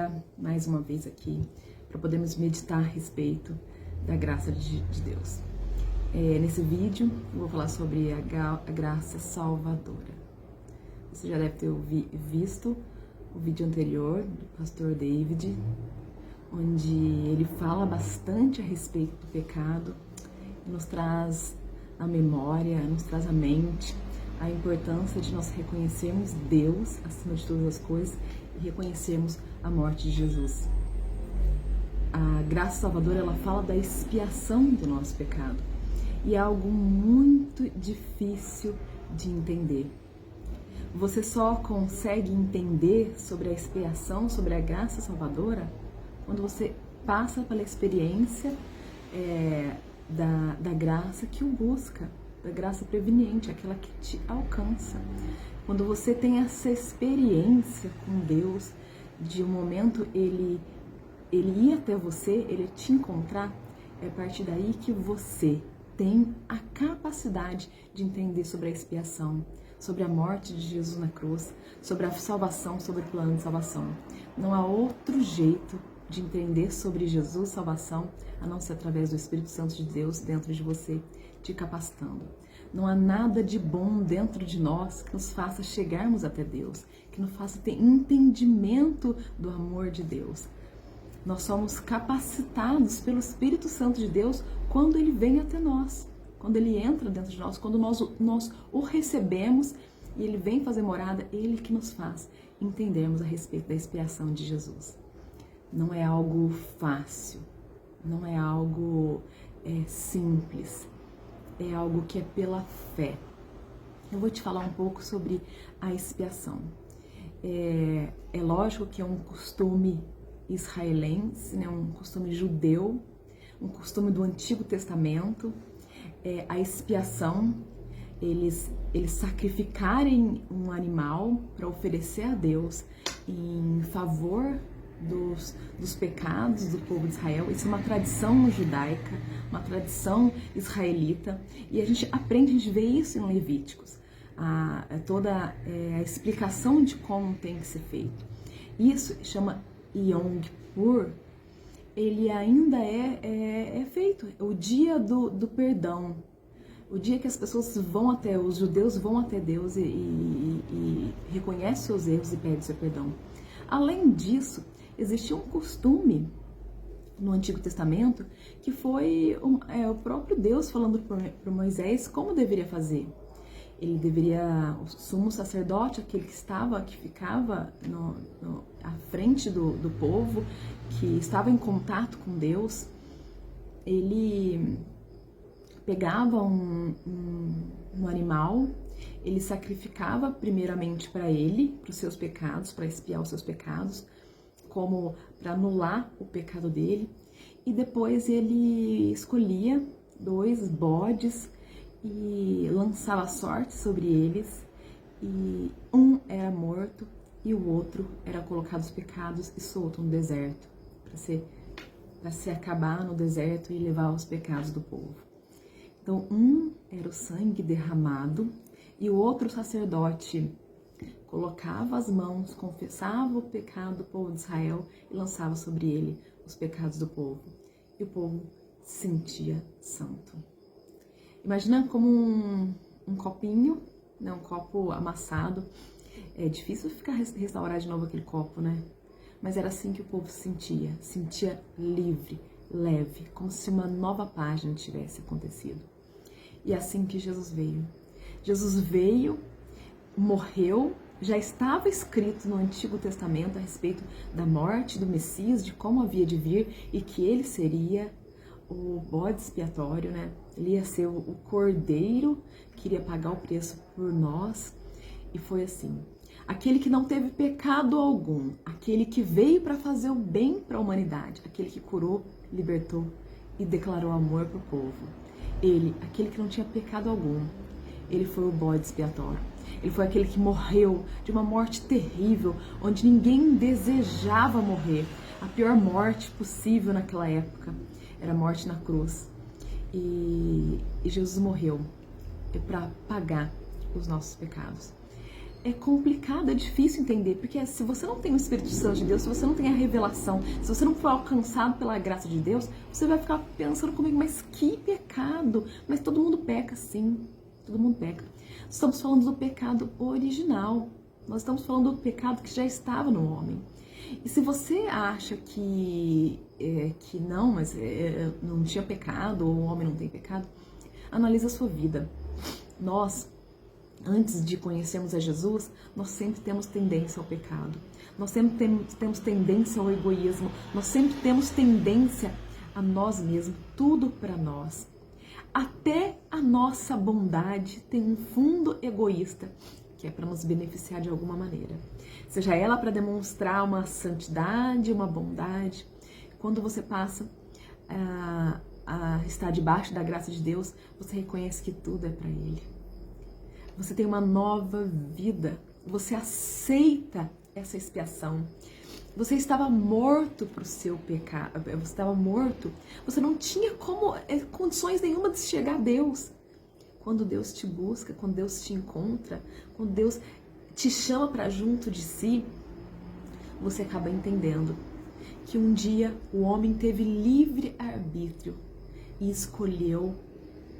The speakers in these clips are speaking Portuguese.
esteja mais uma vez aqui para podermos meditar a respeito da graça de Deus. Nesse vídeo eu vou falar sobre a graça salvadora. Você já deve ter visto o vídeo anterior do pastor David, onde ele fala bastante a respeito do pecado, nos traz a memória, nos traz à mente a importância de nós reconhecermos Deus acima de todas as coisas e reconhecermos a morte de Jesus. A graça salvadora, ela fala da expiação do nosso pecado e é algo muito difícil de entender. Você só consegue entender sobre a expiação, sobre a graça salvadora, quando você passa pela experiência da graça que o busca, da graça preveniente, aquela que te alcança. Quando você tem essa experiência com Deus, de um momento ele ir até você, ele te encontrar, é a partir daí que você tem a capacidade de entender sobre a expiação, sobre a morte de Jesus na cruz, sobre a salvação, sobre o plano de salvação. Não há outro jeito de entender sobre Jesus, salvação, a não ser através do Espírito Santo de Deus dentro de você, te capacitando. Não há nada de bom dentro de nós que nos faça chegarmos até Deus, que nos faça ter entendimento do amor de Deus. Nós somos capacitados pelo Espírito Santo de Deus quando Ele vem até nós, quando Ele entra dentro de nós, quando nós o recebemos e Ele vem fazer morada, Ele que nos faz entendermos a respeito da expiação de Jesus. Não é algo fácil, não é algo simples, é algo que é pela fé. Eu vou te falar um pouco sobre a expiação. É lógico que é um costume israelense, né, um costume judeu, um costume do Antigo Testamento. A expiação, eles sacrificarem um animal para oferecer a Deus em favor dos pecados do povo de Israel. Isso é uma tradição judaica, uma tradição israelita, e a gente vê isso em Levíticos, toda a explicação de como tem que ser feito. Isso chama Yom Kippur, ele ainda é feito, o dia do perdão, o dia que as pessoas os judeus vão até Deus e reconhecem seus erros e pedem seu perdão. Além disso, existia um costume no Antigo Testamento que foi o próprio Deus falando para Moisés como deveria fazer. O sumo sacerdote, aquele que ficava à frente do povo, que estava em contato com Deus, ele pegava um animal, ele sacrificava primeiramente para ele, para os seus pecados, para expiar os seus pecados, como para anular o pecado dele, e depois ele escolhia 2 bodes e lançava sorte sobre eles, e um era morto e o outro era colocado os pecados e solto no deserto, para se acabar no deserto e levar os pecados do povo. Então, um era o sangue derramado e o outro sacerdote colocava as mãos, confessava o pecado do povo de Israel e lançava sobre ele os pecados do povo. E o povo se sentia santo. Imagina como um copinho, né, um copo amassado. É difícil restaurar de novo aquele copo, né? Mas era assim que o povo se sentia livre, leve, como se uma nova página tivesse acontecido. E é assim que Jesus veio. Jesus veio, morreu, já estava escrito no Antigo Testamento a respeito da morte do Messias, de como havia de vir e que ele seria o bode expiatório, né? Ele ia ser o cordeiro que iria pagar o preço por nós. E foi assim. Aquele que não teve pecado algum, aquele que veio para fazer o bem para a humanidade, aquele que curou, libertou e declarou amor para o povo. Ele, aquele que não tinha pecado algum, ele foi o bode expiatório. Ele foi aquele que morreu de uma morte terrível, onde ninguém desejava morrer. A pior morte possível naquela época era a morte na cruz. E Jesus morreu para pagar os nossos pecados. é complicado, é difícil entender, porque se você não tem o Espírito Santo de Deus, se você não tem a revelação, se você não for alcançado pela graça de Deus, você vai ficar pensando comigo, mas que pecado? Mas todo mundo peca, sim, todo mundo peca. Estamos falando do pecado original, nós estamos falando do pecado que já estava no homem. E se você acha que não, mas não tinha pecado, ou o homem não tem pecado, analisa a sua vida. Nós, antes de conhecermos a Jesus, nós sempre temos tendência ao pecado. Nós sempre temos tendência ao egoísmo. Nós sempre temos tendência a nós mesmos, tudo para nós. Até a nossa bondade tem um fundo egoísta, que é para nos beneficiar de alguma maneira. Seja ela para demonstrar uma santidade, uma bondade. Quando você passa a estar debaixo da graça de Deus, você reconhece que tudo é para Ele. Você tem uma nova vida, você aceita essa expiação. Você estava morto para o seu pecado, você estava morto, você não tinha condições nenhuma de chegar a Deus. Quando Deus te busca, quando Deus te encontra, quando Deus te chama para junto de si, você acaba entendendo que um dia o homem teve livre arbítrio e escolheu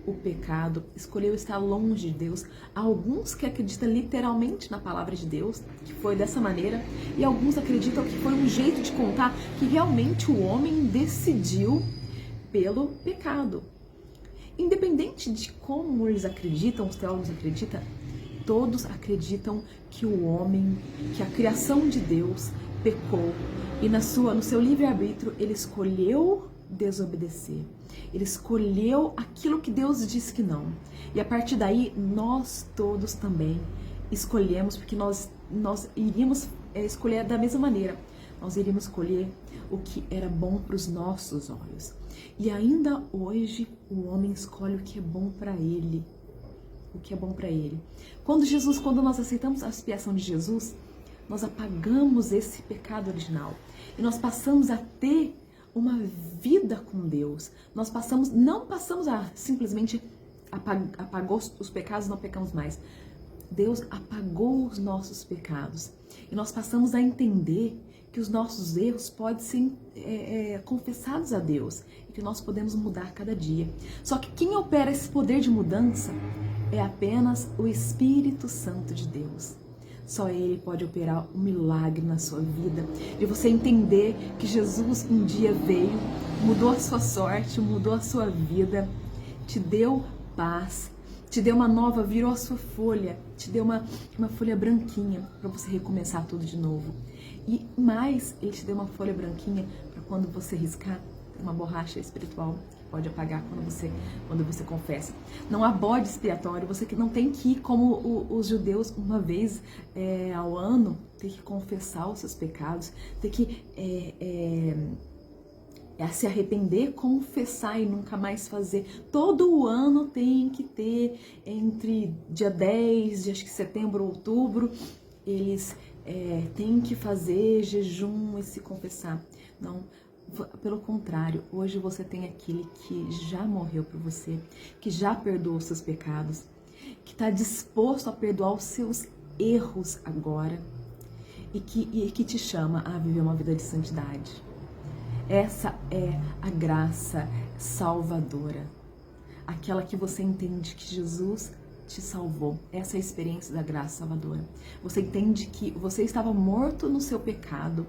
o pecado, escolheu estar longe de Deus. Há alguns que acreditam literalmente na palavra de Deus, que foi dessa maneira, e alguns acreditam que foi um jeito de contar que realmente o homem decidiu pelo pecado. Independente de como eles acreditam, os teólogos acreditam, todos acreditam que o homem, que a criação de Deus pecou e no seu livre-arbítrio ele escolheu desobedecer. Ele escolheu aquilo que Deus disse que não. E a partir daí, nós todos também escolhemos, porque nós iríamos escolher da mesma maneira. Nós iríamos escolher o que era bom para os nossos olhos. E ainda hoje, o homem escolhe o que é bom para ele. O que é bom para ele. Quando nós aceitamos a expiação de Jesus, nós apagamos esse pecado original. E nós passamos a ter uma vida com Deus. Nós não passamos a simplesmente apagou os pecados, não pecamos mais. Deus apagou os nossos pecados. E nós passamos a entender que os nossos erros podem ser confessados a Deus e que nós podemos mudar cada dia. Só que quem opera esse poder de mudança é apenas o Espírito Santo de Deus. Só Ele pode operar um milagre na sua vida, de você entender que Jesus um dia veio, mudou a sua sorte, mudou a sua vida, te deu paz, te deu uma nova, virou a sua folha, te deu uma folha branquinha para você recomeçar tudo de novo. E mais, Ele te deu uma folha branquinha para quando você riscar, uma borracha espiritual que pode apagar quando você confessa. Não há bode expiatório, você que não tem que ir como os judeus uma vez ao ano, ter que confessar os seus pecados, ter que se arrepender, confessar e nunca mais fazer. Todo o ano tem que ter, entre dia 10 de acho que setembro ou outubro, eles têm que fazer jejum e se confessar. Não, pelo contrário, hoje você tem aquele que já morreu por você, que já perdoou os seus pecados, que está disposto a perdoar os seus erros agora e que te chama a viver uma vida de santidade. Essa é a graça salvadora, aquela que você entende que Jesus te salvou. Essa é a experiência da graça salvadora. Você entende que você estava morto no seu pecado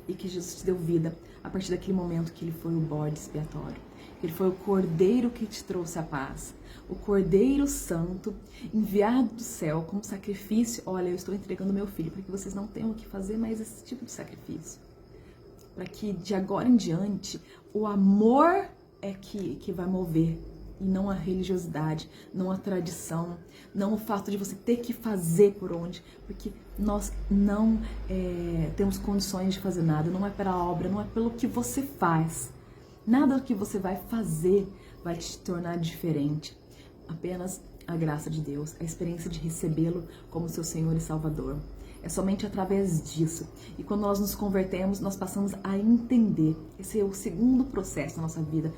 e que Jesus te deu vida a partir daquele momento que Ele foi o bode expiatório. Ele foi o Cordeiro que te trouxe a paz. O Cordeiro Santo, enviado do céu como sacrifício. Olha, eu estou entregando meu filho para que vocês não tenham que fazer mais esse tipo de sacrifício. Para que de agora em diante o amor é que vai mover e não a religiosidade, não a tradição, não o fato de você ter que fazer por onde, porque nós não temos condições de fazer nada, não é pela obra, não é pelo que você faz. Nada do que você vai fazer vai te tornar diferente, apenas a graça de Deus, a experiência de recebê-lo como seu Senhor e Salvador. É somente através disso. E quando nós nos convertemos, nós passamos a entender. Esse é o segundo processo da nossa vida,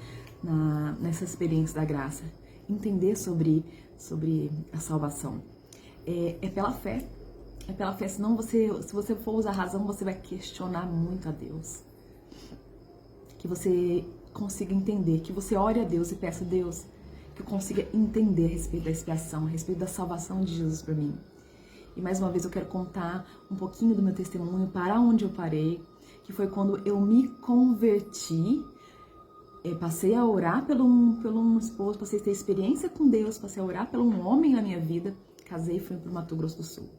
nessa experiência da graça. Entender sobre a salvação. É pela fé. É pela fé, senão se você for usar a razão, você vai questionar muito a Deus. Que você consiga entender, que você ore a Deus e peça a Deus que eu consiga entender a respeito da expiação, a respeito da salvação de Jesus por mim. E mais uma vez eu quero contar um pouquinho do meu testemunho, para onde eu parei, que foi quando eu me converti, passei a orar pelo um esposo, passei a ter experiência com Deus, passei a orar pelo um homem na minha vida, casei e fui para o Mato Grosso do Sul.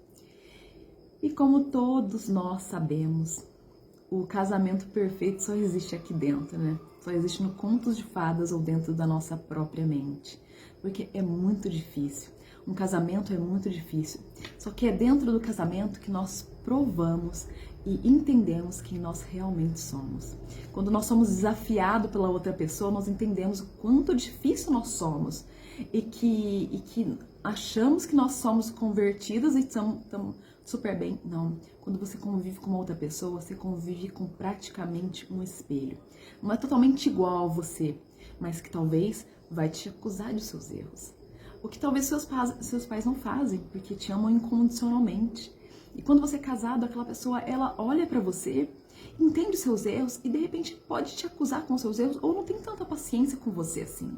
E como todos nós sabemos, o casamento perfeito só existe aqui dentro, né? Só existe no contos de fadas ou dentro da nossa própria mente. Porque é muito difícil. Um casamento é muito difícil. Só que é dentro do casamento que nós provamos e entendemos quem nós realmente somos. Quando nós somos desafiados pela outra pessoa, nós entendemos o quanto difícil nós somos e que achamos que nós somos convertidos e estamos super bem. Não. Quando você convive com uma outra pessoa, você convive com praticamente um espelho. Não é totalmente igual a você, mas que talvez vai te acusar de seus erros. O que talvez seus pais não fazem, porque te amam incondicionalmente. E quando você é casado, aquela pessoa, ela olha pra você, entende os seus erros e de repente pode te acusar com os seus erros ou não tem tanta paciência com você assim.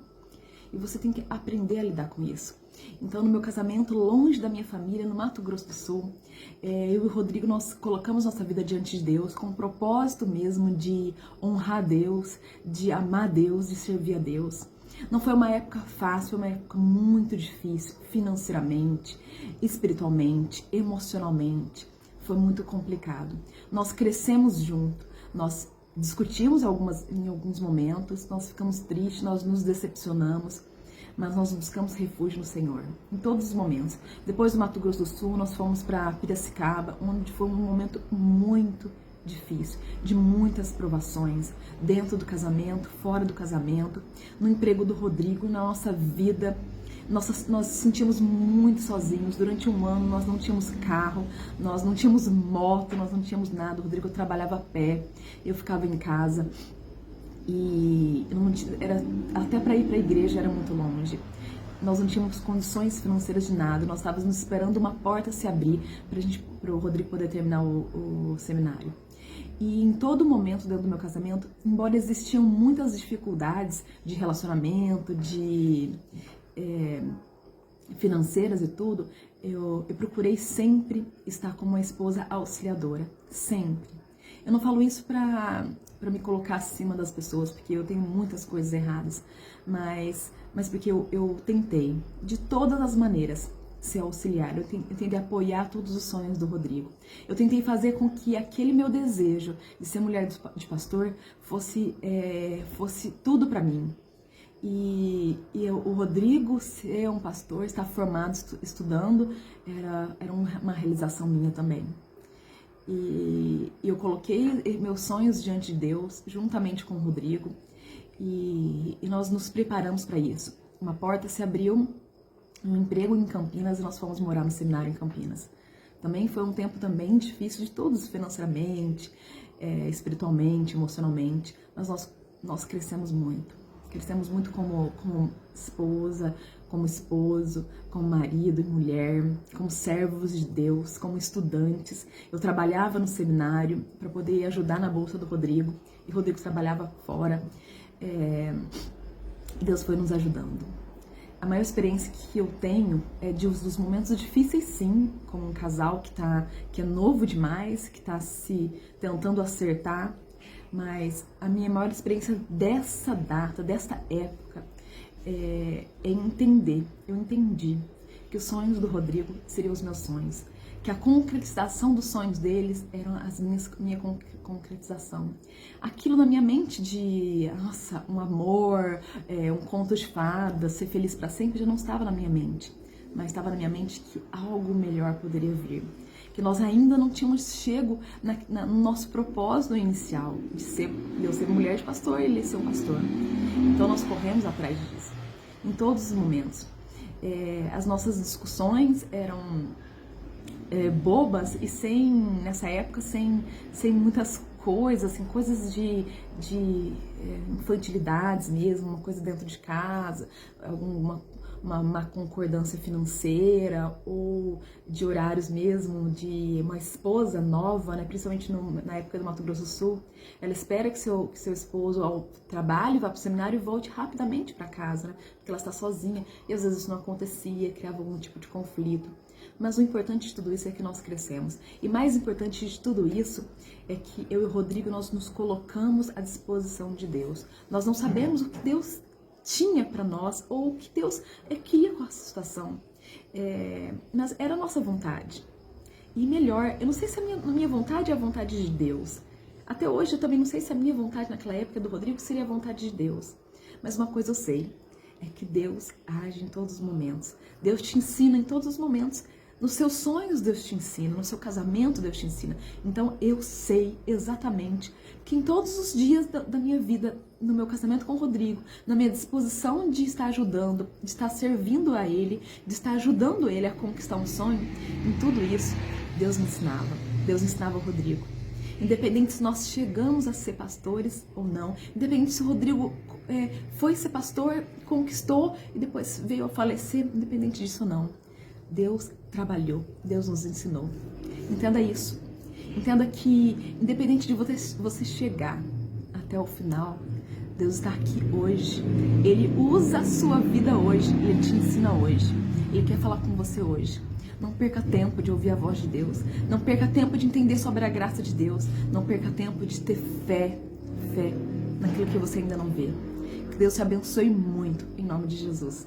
E você tem que aprender a lidar com isso. Então, no meu casamento, longe da minha família, no Mato Grosso do Sul, eu e o Rodrigo, nós colocamos nossa vida diante de Deus com o propósito mesmo de honrar a Deus, de amar a Deus, de servir a Deus. Não foi uma época fácil, foi uma época muito difícil, financeiramente, espiritualmente, emocionalmente. Foi muito complicado. Nós crescemos junto, nós discutimos em alguns momentos, nós ficamos tristes, nós nos decepcionamos, mas nós buscamos refúgio no Senhor, em todos os momentos. Depois do Mato Grosso do Sul, nós fomos para Piracicaba, onde foi um momento muito difícil, de muitas provações, dentro do casamento, fora do casamento, no emprego do Rodrigo, na nossa vida. Nós nos sentimos muito sozinhos. Durante um ano nós não tínhamos carro, nós não tínhamos moto, nós não tínhamos nada. O Rodrigo trabalhava a pé, eu ficava em casa e até para ir para a igreja era muito longe. Nós não tínhamos condições financeiras de nada, nós estávamos esperando uma porta se abrir para o Rodrigo poder terminar o seminário. E em todo momento dentro do meu casamento, embora existiam muitas dificuldades de relacionamento, financeiras e tudo, eu procurei sempre estar como uma esposa auxiliadora, sempre. Eu não falo isso para me colocar acima das pessoas, porque eu tenho muitas coisas erradas, mas porque eu tentei, de todas as maneiras, ser auxiliar. Eu tentei apoiar todos os sonhos do Rodrigo. Eu tentei fazer com que aquele meu desejo de ser mulher de pastor fosse tudo para mim. E o Rodrigo ser um pastor, estar formado, estudando, era uma realização minha também. E eu coloquei meus sonhos diante de Deus, juntamente com o Rodrigo, e nós nos preparamos para isso. Uma porta se abriu, um emprego em Campinas, e nós fomos morar no seminário em Campinas. Também foi um tempo também difícil de todos, financeiramente, espiritualmente, emocionalmente, mas nós crescemos muito. Crescemos muito como esposa, como esposo, como marido e mulher, como servos de Deus, como estudantes. Eu trabalhava no seminário para poder ajudar na bolsa do Rodrigo, e o Rodrigo trabalhava fora. Deus foi nos ajudando. A maior experiência que eu tenho é dos momentos difíceis, sim, como um casal que é novo demais, que está se tentando acertar. Mas a minha maior experiência dessa data, desta época, é entender. Eu entendi que os sonhos do Rodrigo seriam os meus sonhos, que a concretização dos sonhos deles eram minha concretização. Aquilo na minha mente de, nossa, um amor, um conto de fadas, ser feliz para sempre, já não estava na minha mente, mas estava na minha mente que algo melhor poderia vir. Que nós ainda não tínhamos chego no nosso propósito inicial, de eu ser mulher de pastor e ele ser um pastor. Então nós corremos atrás disso, em todos os momentos. As nossas discussões eram bobas e nessa época, sem muitas coisas, assim, coisas de infantilidades mesmo, uma coisa dentro de casa, uma má concordância financeira ou de horários mesmo, de uma esposa nova, né? Principalmente na época do Mato Grosso do Sul, ela espera que seu esposo ao trabalho, vá para o seminário e volte rapidamente para casa, né? Porque ela está sozinha e às vezes isso não acontecia, criava algum tipo de conflito. Mas o importante de tudo isso é que nós crescemos. E mais importante de tudo isso é que eu e o Rodrigo, nós nos colocamos à disposição de Deus. Nós não sabemos o que Deus tinha para nós ou o que Deus queria com essa situação. Mas era a nossa vontade. E melhor, eu não sei se a minha vontade é a vontade de Deus. Até hoje eu também não sei se a minha vontade naquela época do Rodrigo seria a vontade de Deus. Mas uma coisa eu sei, é que Deus age em todos os momentos. Deus te ensina em todos os momentos. Nos seus sonhos Deus te ensina, no seu casamento Deus te ensina. Então eu sei exatamente que em todos os dias da minha vida, no meu casamento com o Rodrigo, na minha disposição de estar ajudando, de estar servindo a Ele, de estar ajudando Ele a conquistar um sonho, em tudo isso, Deus me ensinava. Deus ensinava o Rodrigo. Independente se nós chegamos a ser pastores ou não, independente se o Rodrigo foi ser pastor, conquistou e depois veio a falecer, independente disso ou não. Deus trabalhou, Deus nos ensinou. Entenda isso. Entenda que, independente de você chegar até o final, Deus está aqui hoje. Ele usa a sua vida hoje, Ele te ensina hoje. Ele quer falar com você hoje. Não perca tempo de ouvir a voz de Deus. Não perca tempo de entender sobre a graça de Deus. Não perca tempo de ter fé naquilo que você ainda não vê. Que Deus te abençoe muito, em nome de Jesus.